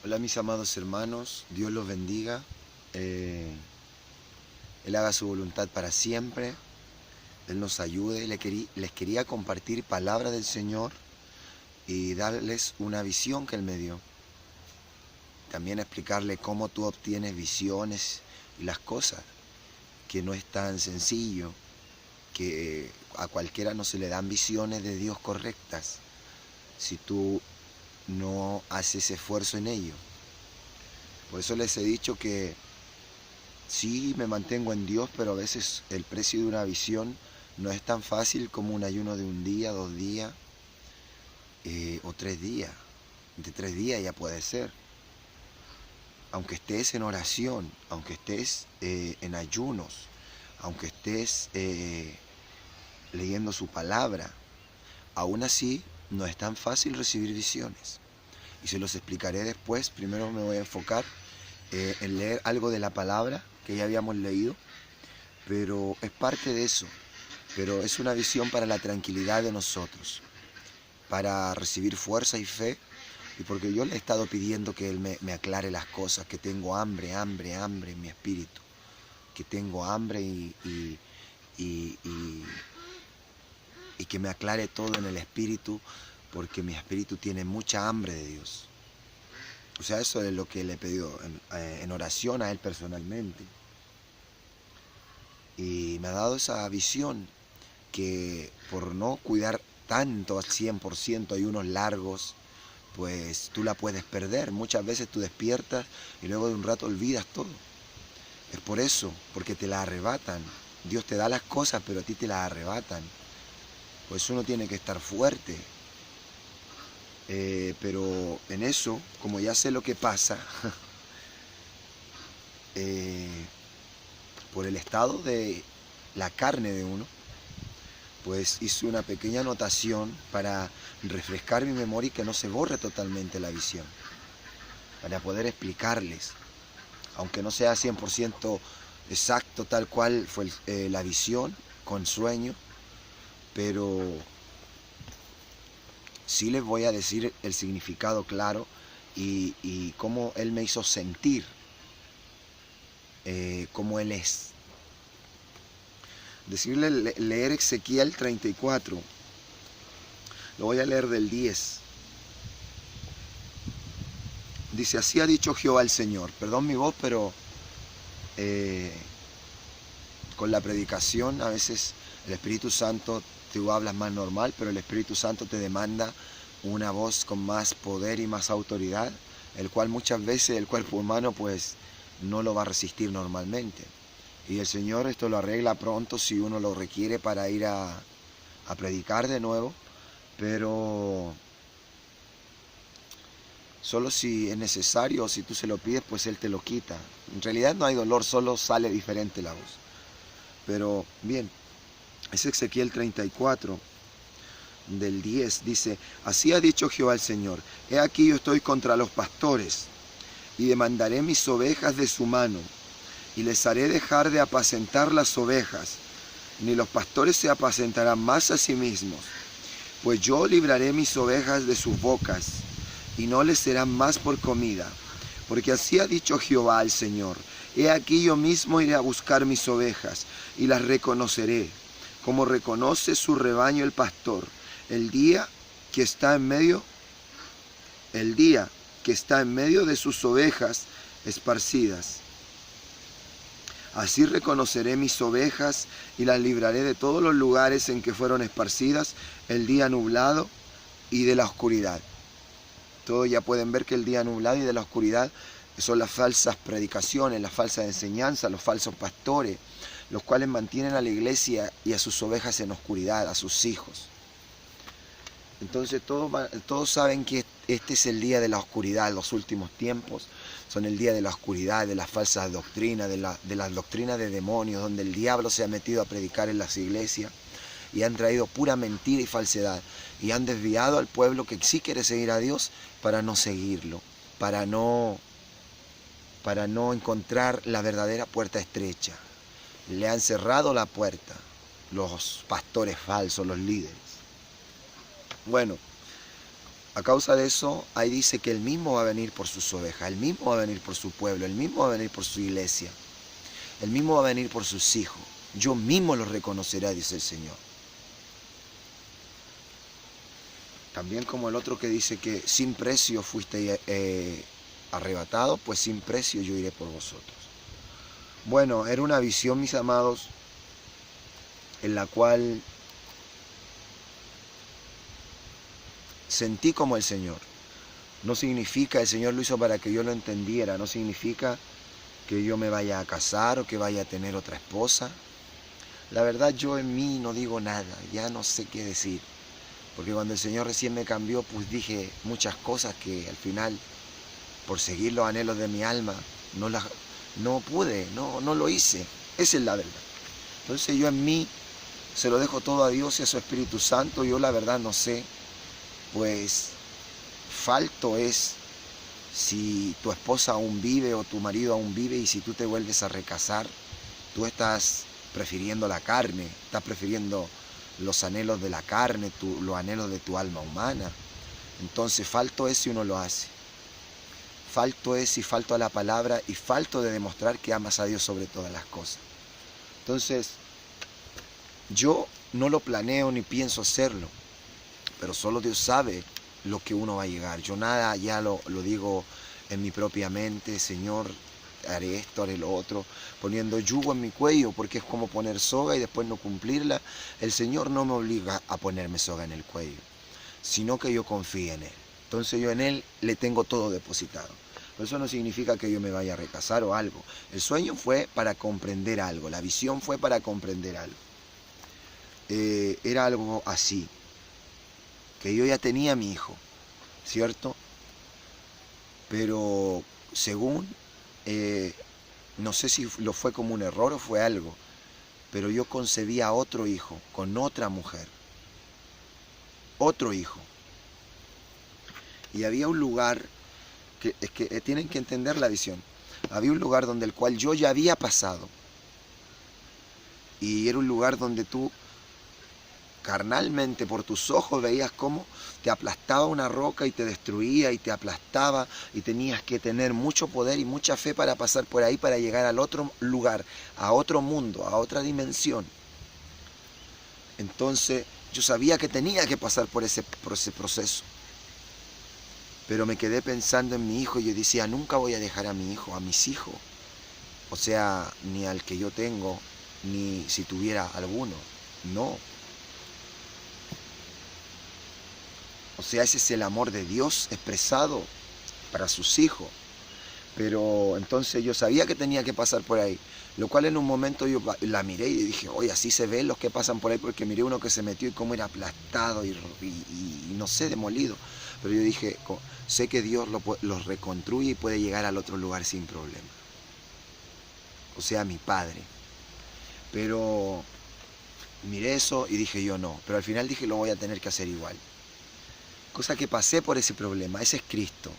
Hola mis amados hermanos, Dios los bendiga, Él haga su voluntad para siempre, Él nos ayude. Les quería compartir palabra del Señor y darles una visión que Él me dio. También explicarle cómo tú obtienes visiones y las cosas, que no es tan sencillo, que a cualquiera no se le dan visiones de Dios correctas si tú no haces esfuerzo en ello. Por eso les he dicho que sí me mantengo en Dios, pero a veces el precio de una visión no es tan fácil como un ayuno de un día, 2 días o 3 días. De 3 días ya puede ser. Aunque estés en oración, aunque estés en ayunos, aunque estés leyendo su palabra, aún así no es tan fácil recibir visiones. Y se los explicaré después. Primero me voy a enfocar en leer algo de la palabra que ya habíamos leído, pero es parte de eso. Pero es una visión para la tranquilidad de nosotros, para recibir fuerza y fe, y porque yo le he estado pidiendo que Él me aclare las cosas, que tengo hambre en mi espíritu, que tengo hambre y que me aclare todo en el espíritu, porque mi espíritu tiene mucha hambre de Dios. O sea, eso es lo que le he pedido en oración a Él personalmente. Y me ha dado esa visión que por no cuidar tanto al 100% ayunos largos, pues tú la puedes perder. Muchas veces tú despiertas y luego de un rato olvidas todo. Es por eso, porque te la arrebatan. Dios te da las cosas, pero a ti te las arrebatan. Pues uno tiene que estar fuerte. Pero en eso, como ya sé lo que pasa, por el estado de la carne de uno, pues hice una pequeña anotación para refrescar mi memoria y que no se borre totalmente la visión, para poder explicarles, aunque no sea 100% exacto tal cual fue la visión con sueño, pero sí les voy a decir el significado claro y cómo Él me hizo sentir, cómo Él es. Decirle leer Ezequiel 34, lo voy a leer del 10. Dice, así ha dicho Jehová el Señor. Perdón mi voz, pero con la predicación a veces el Espíritu Santo, tú hablas más normal, pero el Espíritu Santo te demanda una voz con más poder y más autoridad, el cual muchas veces el cuerpo humano pues no lo va a resistir normalmente. Y el Señor esto lo arregla pronto si uno lo requiere para ir a predicar de nuevo, pero solo si es necesario o si tú se lo pides, pues Él te lo quita. En realidad no hay dolor, solo sale diferente la voz. Pero bien, es Ezequiel 34, del 10, dice, así ha dicho Jehová el Señor, he aquí yo estoy contra los pastores, y demandaré mis ovejas de su mano, y les haré dejar de apacentar las ovejas, ni los pastores se apacentarán más a sí mismos, pues yo libraré mis ovejas de sus bocas, y no les serán más por comida, porque así ha dicho Jehová el Señor, he aquí yo mismo iré a buscar mis ovejas, y las reconoceré, como reconoce su rebaño el pastor, el día que está en medio de sus ovejas esparcidas. Así reconoceré mis ovejas y las libraré de todos los lugares en que fueron esparcidas el día nublado y de la oscuridad. Todos ya pueden ver que el día nublado y de la oscuridad son las falsas predicaciones, las falsas enseñanzas, los falsos pastores, los cuales mantienen a la iglesia y a sus ovejas en oscuridad, a sus hijos. Entonces todos saben que este es el día de la oscuridad, los últimos tiempos son el día de la oscuridad, de las falsas doctrinas, de las doctrinas de demonios, donde el diablo se ha metido a predicar en las iglesias y han traído pura mentira y falsedad y han desviado al pueblo que sí quiere seguir a Dios para no seguirlo, para no encontrar la verdadera puerta estrecha. Le han cerrado la puerta los pastores falsos, los líderes. Bueno, A causa de eso, ahí dice que Él mismo va a venir por sus ovejas, Él mismo va a venir por su pueblo, Él mismo va a venir por su iglesia, Él mismo va a venir por sus hijos. Yo mismo los reconoceré, dice el Señor. También como el otro que dice que sin precio fuiste arrebatado, pues sin precio yo iré por vosotros. Bueno, era una visión, mis amados, en la cual sentí como el Señor. No significa, el Señor lo hizo para que yo lo entendiera, no significa que yo me vaya a casar o que vaya a tener otra esposa. La verdad, yo en mí no digo nada, ya no sé qué decir. Porque cuando el Señor recién me cambió, pues dije muchas cosas que al final, por seguir los anhelos de mi alma, no pude, no lo hice. Esa es la verdad. Entonces yo en mí se lo dejo todo a Dios y a su Espíritu Santo. Yo la verdad no sé, pues falto es si tu esposa aún vive o tu marido aún vive, y si tú te vuelves a recasar, tú estás prefiriendo la carne, estás prefiriendo los anhelos de la carne, los anhelos de tu alma humana. Entonces falto es si uno lo hace. Falto es si falto a la palabra y falto de demostrar que amas a Dios sobre todas las cosas. Entonces, yo no lo planeo ni pienso hacerlo, pero solo Dios sabe lo que uno va a llegar. Yo nada ya lo digo en mi propia mente, Señor, haré esto, haré lo otro, poniendo yugo en mi cuello, porque es como poner soga y después no cumplirla. El Señor no me obliga a ponerme soga en el cuello, sino que yo confíe en Él. Entonces yo en Él le tengo todo depositado. Pero eso no significa que yo me vaya a recasar o algo. El sueño fue para comprender algo, la visión fue para comprender algo. Era algo así, que yo ya tenía a mi hijo, ¿cierto? Pero según, no sé si lo fue como un error o fue algo, pero yo concebí a otro hijo con otra mujer, otro hijo. Y había un lugar, que es que tienen que entender la visión, había un lugar donde el cual yo ya había pasado, y era un lugar donde tú carnalmente por tus ojos veías cómo te aplastaba una roca y te destruía y te aplastaba, y tenías que tener mucho poder y mucha fe para pasar por ahí, para llegar al otro lugar, a otro mundo, a otra dimensión. Entonces yo sabía que tenía que pasar por ese proceso, pero me quedé pensando en mi hijo y yo decía, nunca voy a dejar a mi hijo, a mis hijos, o sea, ni al que yo tengo, ni si tuviera alguno, no. O sea, ese es el amor de Dios expresado para sus hijos. Pero entonces yo sabía que tenía que pasar por ahí, lo cual en un momento yo la miré y dije, oye, así se ven los que pasan por ahí, porque miré uno que se metió y cómo era aplastado y no sé, demolido. Pero yo dije, sé que Dios los reconstruye y puede llegar al otro lugar sin problema. O sea, mi padre. Pero miré eso y dije yo no, pero al final dije lo voy a tener que hacer igual. Cosa que pasé por ese problema, ese es Cristo.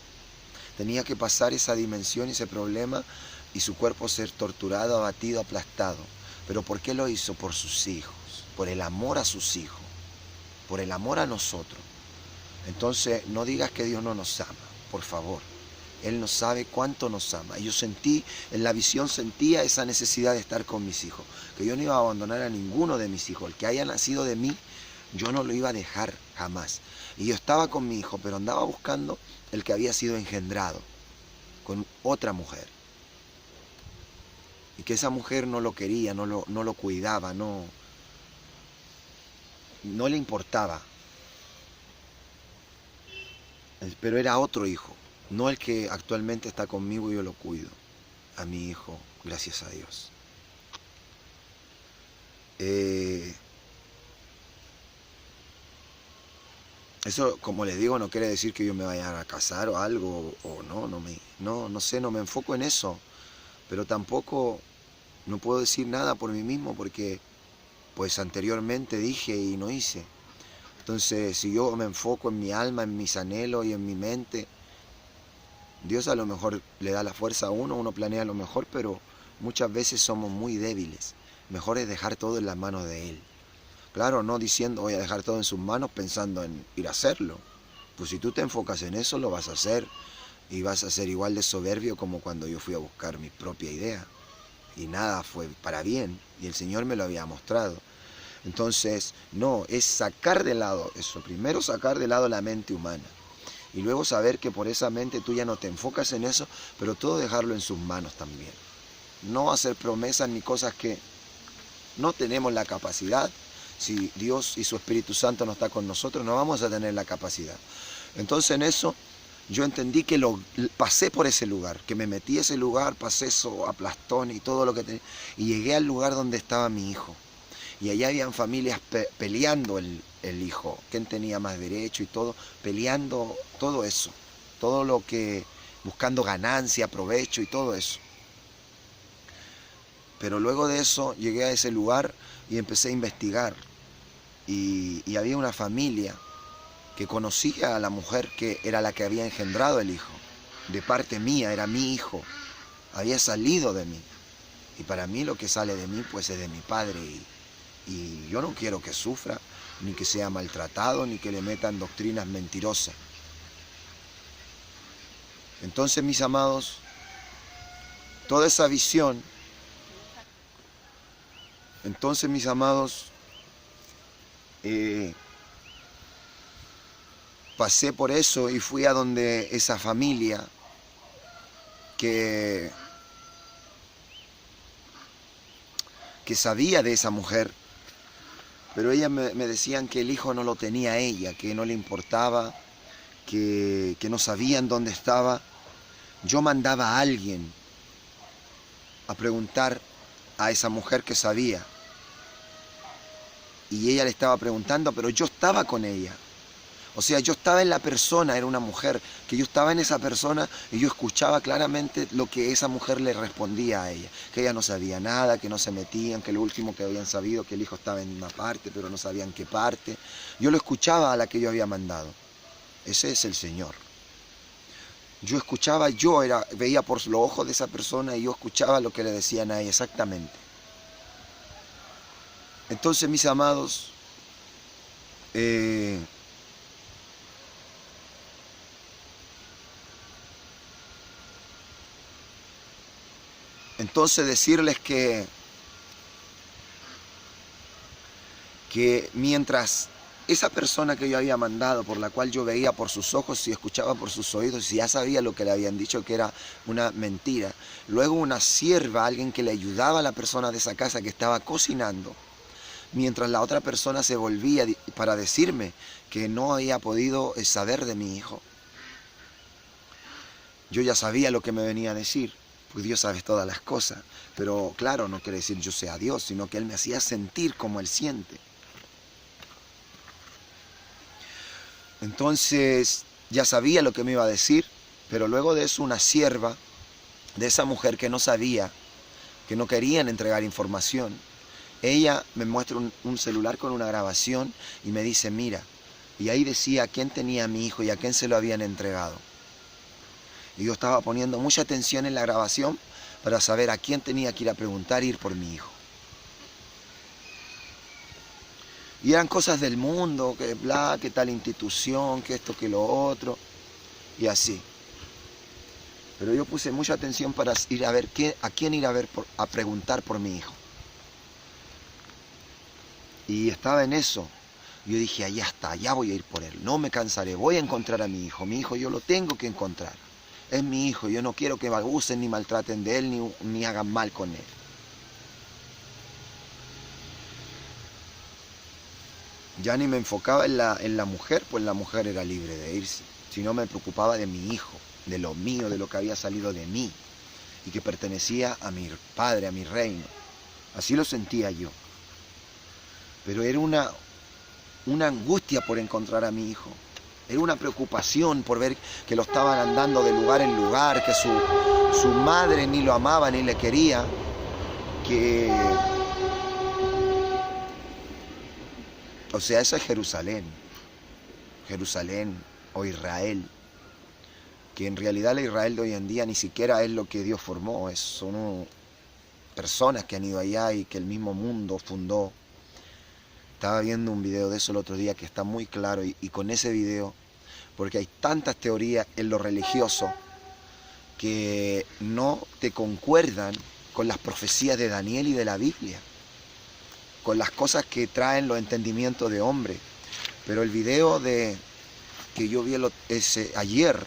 Tenía que pasar esa dimensión, ese problema, y su cuerpo ser torturado, abatido, aplastado. ¿Pero por qué lo hizo? Por sus hijos, por el amor a sus hijos, por el amor a nosotros. Entonces, no digas que Dios no nos ama, por favor. Él no sabe cuánto nos ama. Y yo sentí, en la visión sentía esa necesidad de estar con mis hijos, que yo no iba a abandonar a ninguno de mis hijos. El que haya nacido de mí, yo no lo iba a dejar jamás. Y yo estaba con mi hijo, pero andaba buscando el que había sido engendrado con otra mujer. Y que esa mujer no lo quería, no lo cuidaba, no le importaba. Pero era otro hijo, no el que actualmente está conmigo y yo lo cuido. A mi hijo, gracias a Dios. Eso, como les digo, no quiere decir que yo me vaya a casar o algo, o no sé, no me enfoco en eso. Pero tampoco no puedo decir nada por mí mismo, porque pues anteriormente dije y no hice. Entonces, si yo me enfoco en mi alma, en mis anhelos y en mi mente, Dios a lo mejor le da la fuerza a uno planea lo mejor, pero muchas veces somos muy débiles. Mejor es dejar todo en las manos de Él. Claro, no diciendo voy a dejar todo en sus manos pensando en ir a hacerlo. Pues si tú te enfocas en eso, lo vas a hacer. Y vas a ser igual de soberbio como cuando yo fui a buscar mi propia idea. Y nada fue para bien. Y el Señor me lo había mostrado. Entonces, no, es sacar de lado eso. Primero sacar de lado la mente humana. Y luego saber que por esa mente tú ya no te enfocas en eso, pero todo dejarlo en sus manos también. No hacer promesas ni cosas que no tenemos la capacidad. Si Dios y su Espíritu Santo no está con nosotros, no vamos a tener la capacidad. Entonces en eso yo entendí que pasé por ese lugar, que me metí a ese lugar, pasé eso, aplastón y todo lo que tenía, y llegué al lugar donde estaba mi hijo. Y allá habían familias peleando el hijo, quién tenía más derecho y todo, peleando todo eso, todo lo que, buscando ganancia, provecho y todo eso. Pero luego de eso llegué a ese lugar y empecé a investigar. Y había una familia que conocía a la mujer que era la que había engendrado el hijo. De parte mía, era mi hijo. Había salido de mí. Y para mí lo que sale de mí pues es de mi padre. Y yo no quiero que sufra, ni que sea maltratado, ni que le metan doctrinas mentirosas. Entonces, mis amados, toda esa visión, pasé por eso y fui a donde esa familia que sabía de esa mujer, pero ellas me decían que el hijo no lo tenía ella, que no le importaba, que no sabían dónde estaba. Yo mandaba a alguien a preguntar a esa mujer que sabía, y ella le estaba preguntando, pero yo estaba con ella. O sea, yo estaba en la persona, era una mujer, que yo estaba en esa persona y yo escuchaba claramente lo que esa mujer le respondía a ella. Que ella no sabía nada, que no se metían, que lo último que habían sabido, que el hijo estaba en una parte, pero no sabían qué parte. Yo lo escuchaba a la que yo había mandado. Ese es el Señor. Yo escuchaba, veía por los ojos de esa persona y yo escuchaba lo que le decían a ella exactamente. Entonces, mis amados, entonces decirles que mientras esa persona que yo había mandado, por la cual yo veía por sus ojos y escuchaba por sus oídos, y ya sabía lo que le habían dicho que era una mentira, luego una sierva, alguien que le ayudaba a la persona de esa casa que estaba cocinando, mientras la otra persona se volvía para decirme que no había podido saber de mi hijo. Yo ya sabía lo que me venía a decir, pues Dios sabe todas las cosas, pero claro, no quiere decir yo sea Dios, sino que Él me hacía sentir como Él siente. Entonces ya sabía lo que me iba a decir, pero luego de eso una sierva de esa mujer que no sabía, que no querían entregar información, ella me muestra un celular con una grabación y me dice, mira, y ahí decía a quién tenía a mi hijo y a quién se lo habían entregado. Y yo estaba poniendo mucha atención en la grabación para saber a quién tenía que ir a preguntar e ir por mi hijo. Y eran cosas del mundo, que bla, que tal institución, que esto, que lo otro, y así. Pero yo puse mucha atención para ir a ver a quién ir a ver a preguntar por mi hijo. Y estaba en eso. Yo dije, allá está, allá voy a ir por él. No me cansaré, voy a encontrar a mi hijo. Mi hijo yo lo tengo que encontrar. Es mi hijo, yo no quiero que abusen ni maltraten de él, ni hagan mal con él. Ya ni me enfocaba en la mujer, pues la mujer era libre de irse. Sino me preocupaba de mi hijo, de lo mío, de lo que había salido de mí. Y que pertenecía a mi padre, a mi reino. Así lo sentía yo. Pero era una angustia por encontrar a mi hijo. Era una preocupación por ver que lo estaban andando de lugar en lugar, que su madre ni lo amaba ni le quería, o sea, eso es Jerusalén o Israel, que en realidad la Israel de hoy en día ni siquiera es lo que Dios formó, son personas que han ido allá y que el mismo mundo fundó. Estaba viendo un video de eso el otro día que está muy claro y con ese video porque hay tantas teorías en lo religioso que no te concuerdan con las profecías de Daniel y de la Biblia, con las cosas que traen los entendimientos de hombre. Pero el video que yo vi ayer,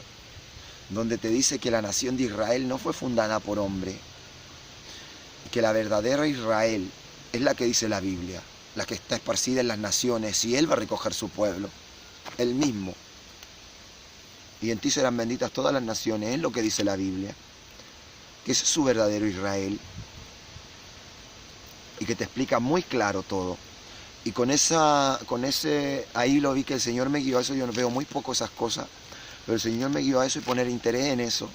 donde te dice que la nación de Israel no fue fundada por hombre, que la verdadera Israel es la que dice la Biblia, la que está esparcida en las naciones, y Él va a recoger su pueblo, Él mismo. Y en ti serán benditas todas las naciones, es lo que dice la Biblia, que ese es su verdadero Israel, y que te explica muy claro todo. Y ahí lo vi que el Señor me guió a eso. Yo no veo muy poco esas cosas, pero el Señor me guió a eso y poner interés en eso.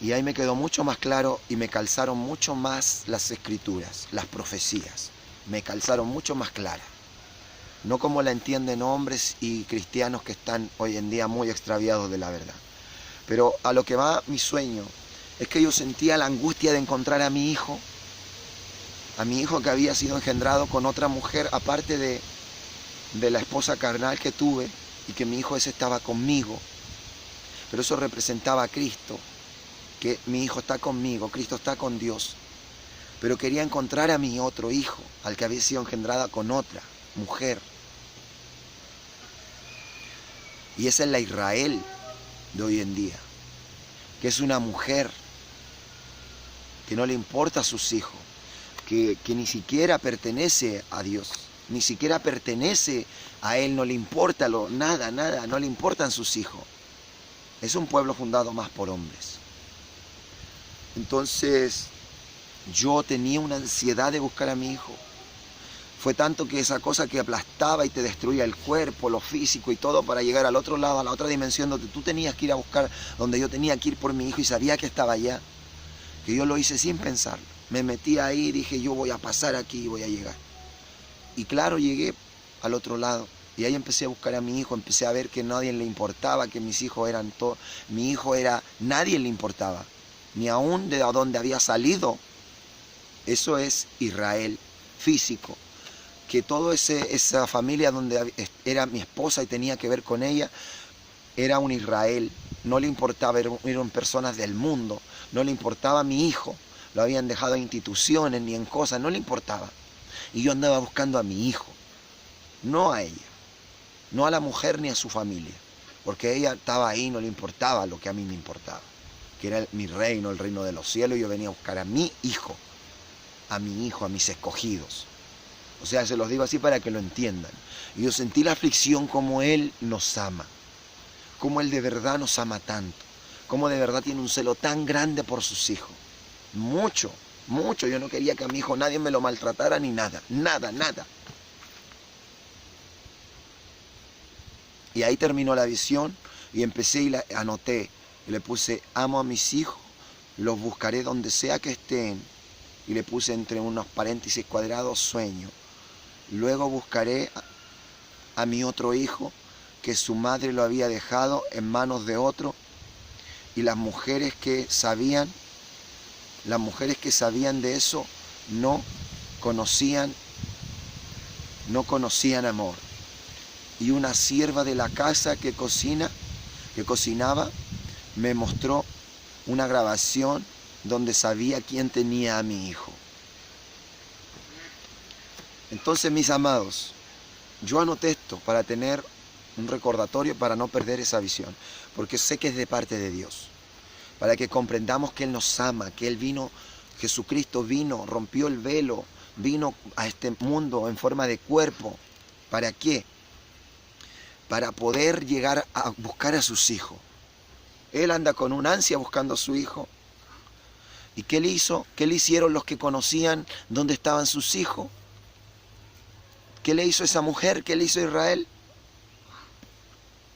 Y ahí me quedó mucho más claro y me calzaron mucho más las escrituras, las profecías. Me calzaron mucho más claras. No como la entienden hombres y cristianos que están hoy en día muy extraviados de la verdad. Pero a lo que va mi sueño es que yo sentía la angustia de encontrar a mi hijo que había sido engendrado con otra mujer, aparte de la esposa carnal que tuve, y que mi hijo ese estaba conmigo. Pero eso representaba a Cristo, que mi hijo está conmigo, Cristo está con Dios. Pero quería encontrar a mi otro hijo, al que había sido engendrada con otra mujer. Y esa es la Israel de hoy en día, que es una mujer que no le importa a sus hijos, que ni siquiera pertenece a Dios, ni siquiera pertenece a Él, no le importa nada, no le importan sus hijos. Es un pueblo fundado más por hombres. Entonces, yo tenía una ansiedad de buscar a mi hijo. Fue tanto que esa cosa que aplastaba y te destruía el cuerpo, lo físico y todo, para llegar al otro lado, a la otra dimensión donde tú tenías que ir a buscar, donde yo tenía que ir por mi hijo y sabía que estaba allá, que yo lo hice sin pensarlo. Me metí ahí y dije, yo voy a pasar aquí y voy a llegar. Y claro, llegué al otro lado. Y ahí empecé a buscar a mi hijo, empecé a ver que a nadie le importaba, que mis hijos eran todos. Mi hijo era, nadie le importaba, ni aún de donde había salido. Eso es Israel físico. Que toda esa familia donde era mi esposa y tenía que ver con ella, era un Israel. No le importaba, eran personas del mundo. No le importaba a mi hijo. Lo habían dejado en instituciones ni en cosas, no le importaba. Y yo andaba buscando a mi hijo, no a ella, no a la mujer ni a su familia, porque ella estaba ahí, no le importaba lo que a mí me importaba, que era mi reino, el reino de los cielos, y yo venía a buscar a mi hijo, a mis escogidos. O sea, se los digo así para que lo entiendan. Y yo sentí la aflicción como Él nos ama, como Él de verdad nos ama tanto, como de verdad tiene un celo tan grande por sus hijos. Mucho. Yo no quería que a mi hijo nadie me lo maltratara ni nada. Y ahí terminó la visión y empecé y la anoté. Y le puse, amo a mis hijos, los buscaré donde sea que estén. Y le puse entre unos paréntesis cuadrados, sueño. Luego buscaré a mi otro hijo, que su madre lo había dejado en manos de otro. Y las mujeres que sabían de eso no conocían amor. Y una sierva de la casa que cocinaba, me mostró una grabación donde sabía quién tenía a mi hijo. Entonces, mis amados, yo anoté esto para tener un recordatorio, para no perder esa visión, porque sé que es de parte de Dios, para que comprendamos que Él nos ama, que Él vino, Jesucristo vino, rompió el velo, vino a este mundo en forma de cuerpo. ¿Para qué? Para poder llegar a buscar a sus hijos. Él anda con un ansia buscando a su hijo. ¿Y qué le hizo? ¿Qué le hicieron los que conocían dónde estaban sus hijos? ¿Qué le hizo esa mujer? ¿Qué le hizo Israel?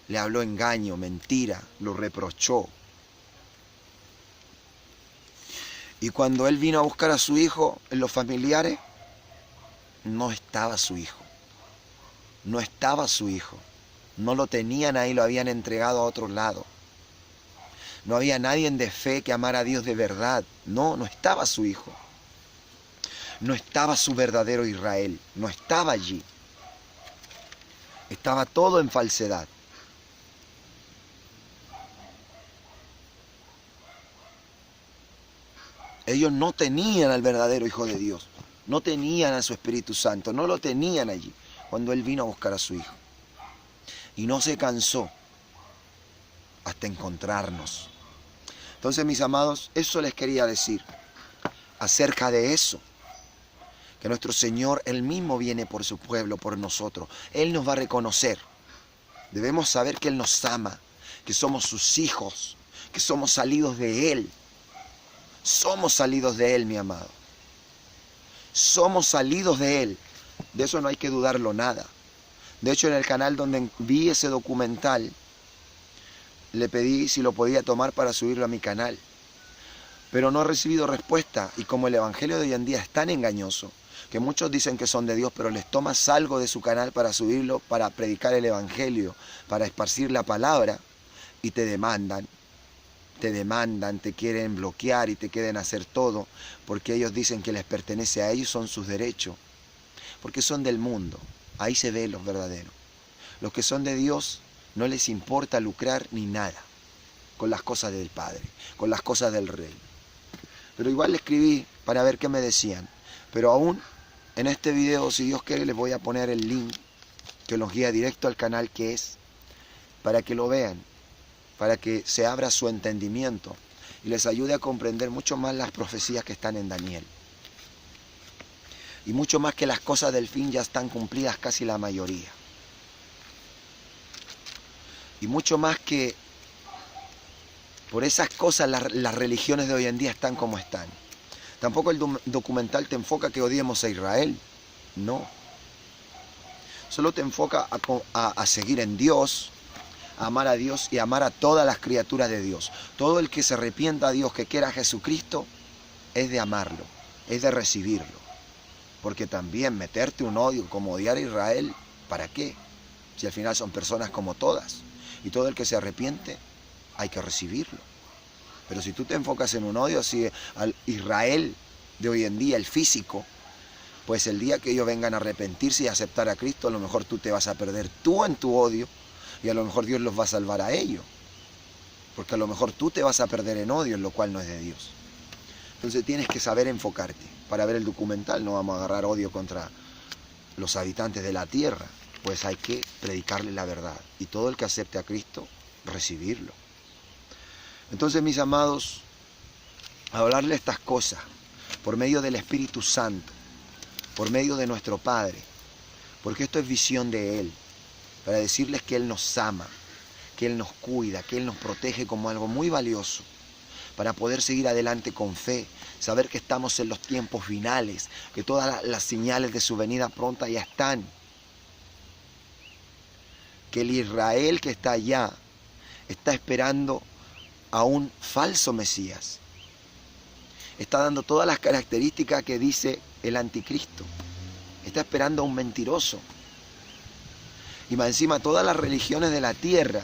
Le habló engaño, mentira, lo reprochó. Y cuando él vino a buscar a su hijo en los familiares, no estaba su hijo. No estaba su hijo. No lo tenían ahí, lo habían entregado a otro lado. No había nadie de fe que amara a Dios de verdad. No estaba su hijo. No estaba su verdadero Israel. No estaba allí. Estaba todo en falsedad. Ellos no tenían al verdadero Hijo de Dios. No tenían a su Espíritu Santo. No lo tenían allí cuando Él vino a buscar a su Hijo. Y no se cansó hasta encontrarnos. Entonces, mis amados, eso les quería decir acerca de eso. Que nuestro Señor, Él mismo viene por su pueblo, por nosotros. Él nos va a reconocer. Debemos saber que Él nos ama, que somos sus hijos, que somos salidos de Él. Somos salidos de Él, mi amado. Somos salidos de Él. De eso no hay que dudarlo nada. De hecho, en el canal donde vi ese documental, le pedí si lo podía tomar para subirlo a mi canal. Pero no he recibido respuesta. Y como el evangelio de hoy en día es tan engañoso, que muchos dicen que son de Dios, pero les tomas algo de su canal para subirlo, para predicar el evangelio, para esparcir la palabra, y te demandan, te quieren bloquear y te quieren hacer todo, porque ellos dicen que les pertenece a ellos, son sus derechos, porque son del mundo. Ahí se ve los verdaderos. Los que son de Dios no les importa lucrar ni nada con las cosas del Padre, con las cosas del Rey. Pero igual le escribí para ver qué me decían. Pero aún en este video, si Dios quiere, les voy a poner el link que los guía directo al canal que es, para que lo vean, para que se abra su entendimiento y les ayude a comprender mucho más las profecías que están en Daniel. Y mucho más que las cosas del fin ya están cumplidas casi la mayoría. Y mucho más que por esas cosas las religiones de hoy en día están como están. Tampoco el documental te enfoca que odiemos a Israel. No. Solo te enfoca a seguir en Dios, a amar a Dios y amar a todas las criaturas de Dios. Todo el que se arrepienta a Dios, que quiera a Jesucristo, es de amarlo, es de recibirlo. Porque también meterte un odio como odiar a Israel, ¿para qué? Si al final son personas como todas. Y todo el que se arrepiente, hay que recibirlo. Pero si tú te enfocas en un odio así al Israel de hoy en día, el físico, pues el día que ellos vengan a arrepentirse y a aceptar a Cristo, a lo mejor tú te vas a perder tú en tu odio y a lo mejor Dios los va a salvar a ellos. Porque a lo mejor tú te vas a perder en odio, en lo cual no es de Dios. Entonces tienes que saber enfocarte. Para ver el documental no vamos a agarrar odio contra los habitantes de la tierra, pues hay que predicarle la verdad. Y todo el que acepte a Cristo, recibirlo. Entonces, mis amados, hablarle estas cosas por medio del Espíritu Santo, por medio de nuestro Padre, porque esto es visión de Él, para decirles que Él nos ama, que Él nos cuida, que Él nos protege como algo muy valioso, para poder seguir adelante con fe, saber que estamos en los tiempos finales, que todas las señales de su venida pronta ya están, que el Israel que está allá está esperando a un falso Mesías. Está dando todas las características que dice el anticristo. Está esperando a un mentiroso. Y más encima todas las religiones de la tierra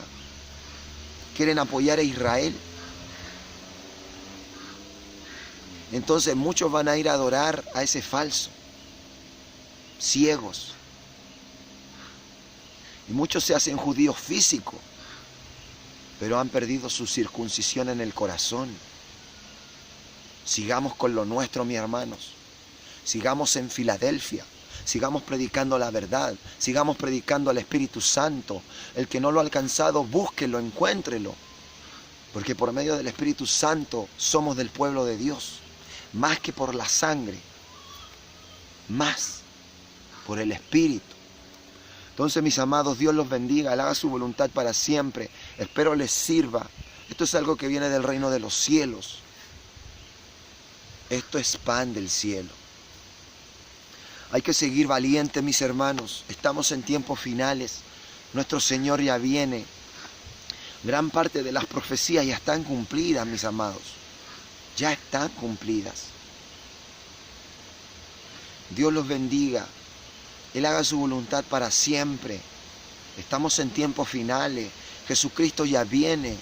quieren apoyar a Israel. Entonces muchos van a ir a adorar a ese falso. Ciegos. Y muchos se hacen judíos físicos, pero han perdido su circuncisión en el corazón. Sigamos con lo nuestro, mis hermanos. Sigamos en Filadelfia. Sigamos predicando la verdad. Sigamos predicando al Espíritu Santo. El que no lo ha alcanzado, búsquelo, encuéntrelo. Porque por medio del Espíritu Santo somos del pueblo de Dios. Más que por la sangre. Más por el Espíritu. Entonces, mis amados, Dios los bendiga, Él haga su voluntad para siempre. Espero les sirva. Esto es algo que viene del reino de los cielos. Esto es pan del cielo. Hay que seguir valientes, mis hermanos. Estamos en tiempos finales. Nuestro Señor ya viene. Gran parte de las profecías ya están cumplidas, mis amados. Ya están cumplidas. Dios los bendiga. Él haga su voluntad para siempre. Estamos en tiempos finales. Jesucristo ya viene.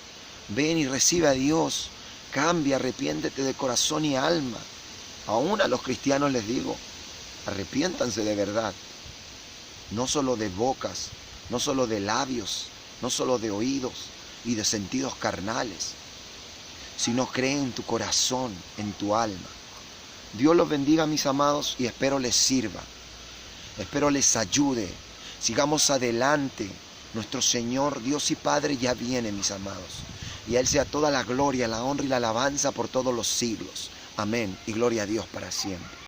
Ven y recibe a Dios. Cambia, arrepiéntete de corazón y alma. Aún a los cristianos les digo, arrepiéntanse de verdad. No solo de bocas, no solo de labios, no solo de oídos y de sentidos carnales, sino cree en tu corazón, en tu alma. Dios los bendiga, mis amados, y espero les sirva. Espero les ayude. Sigamos adelante. Nuestro Señor, Dios y Padre ya viene, mis amados. Y a Él sea toda la gloria, la honra y la alabanza por todos los siglos. Amén. Y gloria a Dios para siempre.